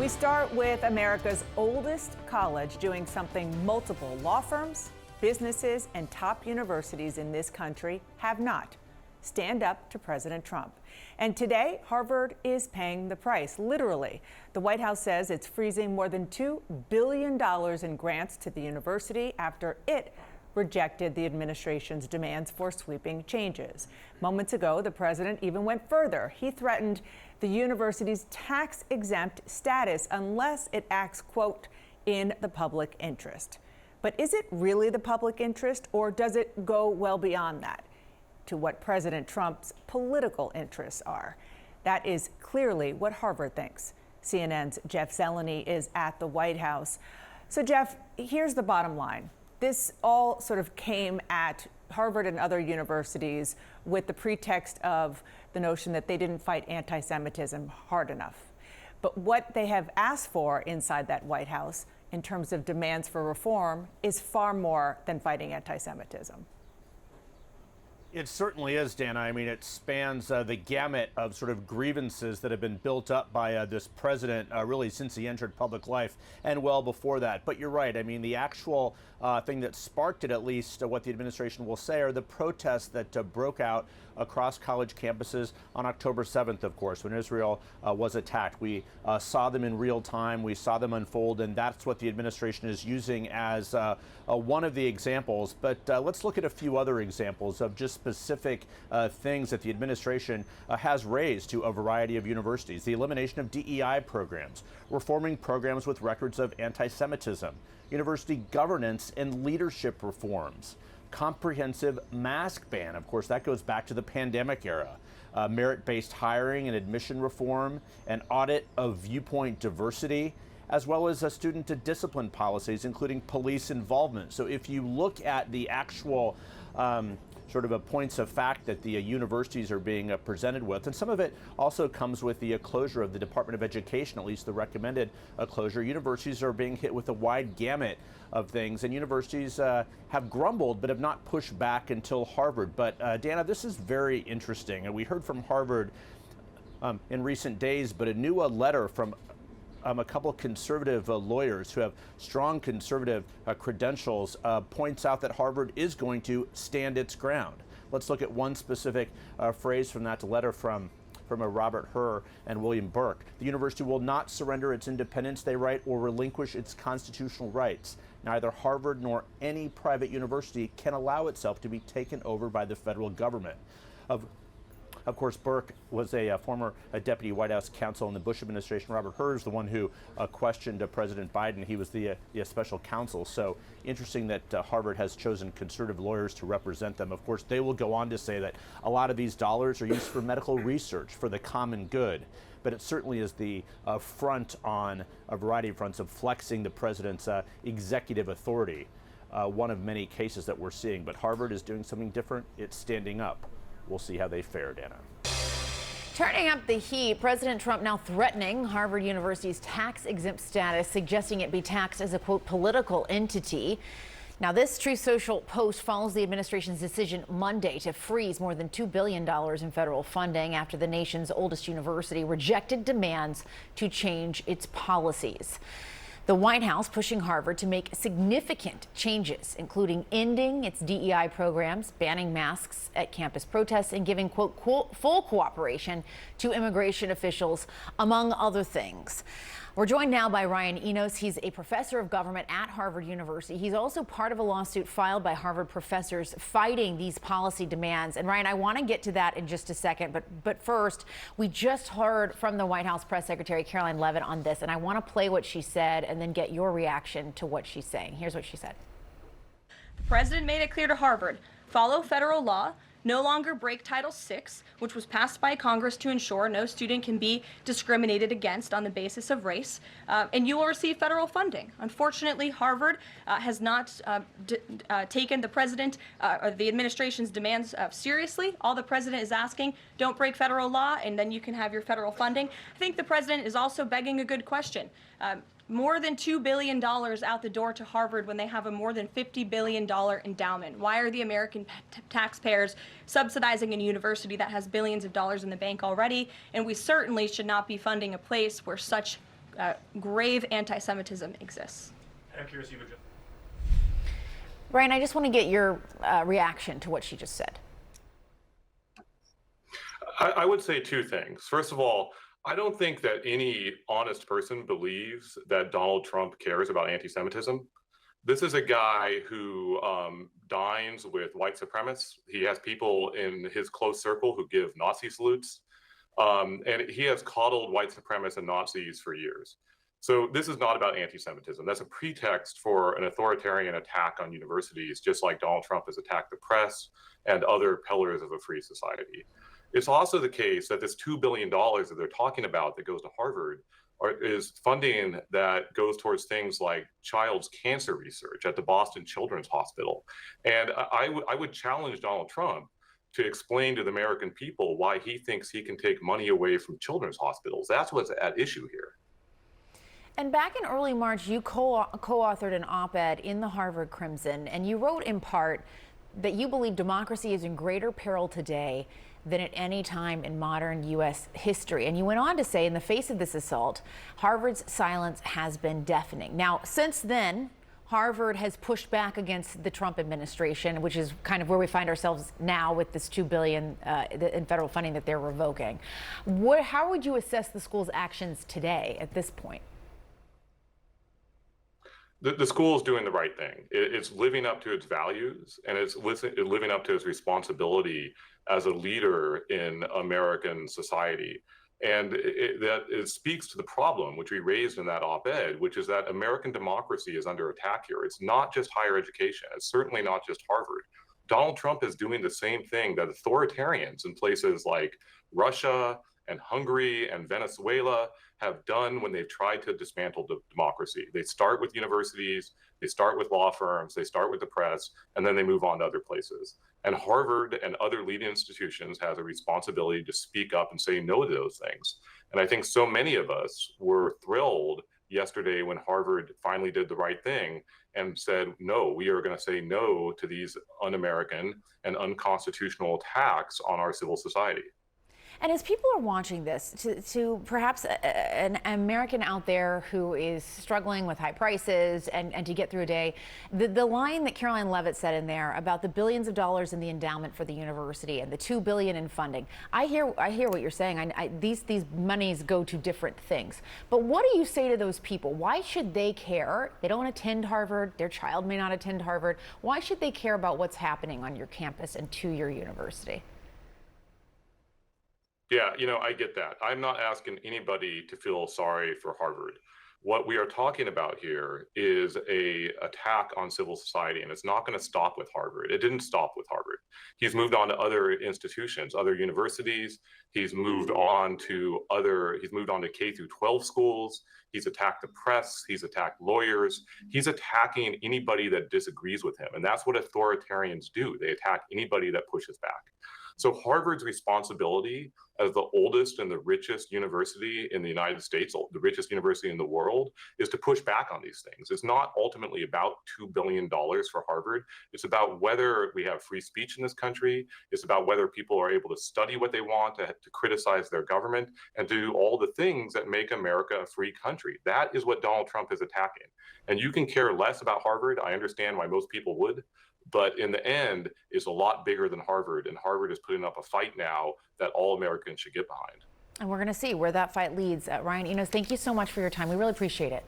We start with America's oldest college doing something multiple law firms, businesses, and top universities in this country have not. Stand up to President Trump. And today, Harvard is paying the price, literally. The White House says it's freezing more than $2 billion in grants to the university after it rejected the administration's demands for sweeping changes. Moments ago, the president even went further. He threatened the university's tax-exempt status unless it acts, quote, in the public interest. But is it really the public interest, or does it go well beyond that to what President Trump's political interests are? That is clearly what Harvard thinks. CNN's Jeff Zeleny is at the White House. So, Jeff, here's the bottom line. This all sort of came at Harvard and other universities with the pretext of the notion that they didn't fight anti-Semitism hard enough. But what they have asked for inside that White House in terms of demands for reform is far more than fighting anti-Semitism. It certainly is, Dana. I mean, it spans the gamut of sort of grievances that have been built up by this president really since he entered public life and well before that. But you're right. I mean, the actual thing that sparked it, at least what the administration will say, are the protests that broke out across college campuses on October 7th, of course, when Israel was attacked. We saw them in real time. We saw them unfold, and that's what the administration is using as one of the examples. But let's look at a few other examples of just specific things that the administration has raised to a variety of universities. The elimination of DEI programs, reforming programs with records of anti-Semitism, university governance and leadership reforms, comprehensive mask ban. Of course, that goes back to the pandemic era. Merit-based hiring and admission reform, an audit of viewpoint diversity, as well as student to discipline policies, including police involvement. So if you look at the actual sort of points of fact that the universities are being presented with, and some of it also comes with the closure of the Department of Education, at least the recommended closure. Universities are being hit with a wide gamut of things, and universities have grumbled but have not pushed back until Harvard. But Dana, this is very interesting, and we heard from Harvard in recent days, but a new letter from a couple of conservative lawyers who have strong conservative credentials points out that Harvard is going to stand its ground. Let's look at one specific phrase from that letter from Robert Hur and William Burke. The university will not surrender its independence, they write, or relinquish its constitutional rights. Neither Harvard nor any private university can allow itself to be taken over by the federal government. Of course, Burke was a former deputy White House counsel in the Bush administration. Robert Hur is the one who questioned President Biden. He was the special counsel. So interesting that Harvard has chosen conservative lawyers to represent them. Of course, they will go on to say that a lot of these dollars are used for medical research, for the common good. But it certainly is the front on a variety of fronts of flexing the president's executive authority, one of many cases that we're seeing. But Harvard is doing something different. It's standing up. We'll see how they fare, Dana. Turning up the heat, President Trump now threatening Harvard University's tax-exempt status, suggesting it be taxed as a, quote, political entity. Now, this Truth Social post follows the administration's decision Monday to freeze more than $2 billion in federal funding after the nation's oldest university rejected demands to change its policies. The White House pushing Harvard to make significant changes, including ending its DEI programs, banning masks at campus protests, and giving, quote, full cooperation to immigration officials, among other things. We're joined now by Ryan Enos. He's a professor of government at Harvard University. He's also part of a lawsuit filed by Harvard professors fighting these policy demands. And Ryan, I want to get to that in just a second. But first, we just heard from the White House Press Secretary Karoline Leavitt on this, and I want to play what she said and then get your reaction to what she's saying. Here's what she said. The president made it clear to Harvard, follow federal law, no longer break Title VI, which was passed by Congress to ensure no student can be discriminated against on the basis of race, and you will receive federal funding. Unfortunately, Harvard has not taken the president or the administration's demands seriously. All the president is asking, don't break federal law, and then you can have your federal funding. I think the president is also begging a good question. More than $2 billion out the door to Harvard when they have a more than $50 billion endowment. Why are the American taxpayers subsidizing a university that has billions of dollars in the bank already? And we certainly should not be funding a place where such grave anti-Semitism exists. I'm curious, you would just. Ryan, I just want to get your reaction to what she just said. I would say two things. First of all, I don't think that any honest person believes that Donald Trump cares about anti-Semitism. This is a guy who dines with white supremacists. He has people in his close circle who give Nazi salutes. And he has coddled white supremacists and Nazis for years. So this is not about anti-Semitism. That's a pretext for an authoritarian attack on universities, just like Donald Trump has attacked the press and other pillars of a free society. It's also the case that this $2 billion that they're talking about that goes to Harvard is funding that goes towards things like child's cancer research at the Boston Children's Hospital. And I would challenge Donald Trump to explain to the American people why he thinks he can take money away from children's hospitals. That's what's at issue here. And back in early March, you co-authored an op-ed in the Harvard Crimson, and you wrote in part that you believe democracy is in greater peril today than at any time in modern U.S. history. And you went on to say, in the face of this assault, Harvard's silence has been deafening. Now, since then, Harvard has pushed back against the Trump administration, which is kind of where we find ourselves now with this $2 billion in federal funding that they're revoking. How would you assess the school's actions today at this point? The school is doing the right thing. It's living up to its values, and it's living up to its responsibility as a leader in American society. And it speaks to the problem, which we raised in that op-ed, which is that American democracy is under attack here. It's not just higher education. It's certainly not just Harvard. Donald Trump is doing the same thing that authoritarians in places like Russia and Hungary and Venezuela have done when they've tried to dismantle democracy. They start with universities, they start with law firms, they start with the press, and then they move on to other places. And Harvard and other leading institutions has a responsibility to speak up and say no to those things. And I think so many of us were thrilled yesterday when Harvard finally did the right thing and said, no, we are going to say no to these un-American and unconstitutional attacks on our civil society. And as people are watching this, to perhaps an American out there who is struggling with high prices and to get through a day, the line that Caroline Leavitt said in there about the billions of dollars in the endowment for the university and the $2 billion in funding, I hear what you're saying. These monies go to different things. But what do you say to those people? Why should they care? They don't attend Harvard. Their child may not attend Harvard. Why should they care about what's happening on your campus and to your university? Yeah, I get that. I'm not asking anybody to feel sorry for Harvard. What we are talking about here is an attack on civil society, and it's not going to stop with Harvard. It didn't stop with Harvard. He's moved on to other institutions, other universities. He's moved on to K through 12 schools. He's attacked the press. He's attacked lawyers. He's attacking anybody that disagrees with him. And that's what authoritarians do. They attack anybody that pushes back. So Harvard's responsibility as the oldest and the richest university in the United States, the richest university in the world, is to push back on these things. It's not ultimately about $2 billion for Harvard. It's about whether we have free speech in this country. It's about whether people are able to study what they want, to criticize their government, and do all the things that make America a free country. That is what Donald Trump is attacking. And you can care less about Harvard. I understand why most people would. But in the end, it's a lot bigger than Harvard, and Harvard is putting up a fight now that all Americans should get behind. And we're going to see where that fight leads. Ryan Enos, thank you so much for your time. We really appreciate it.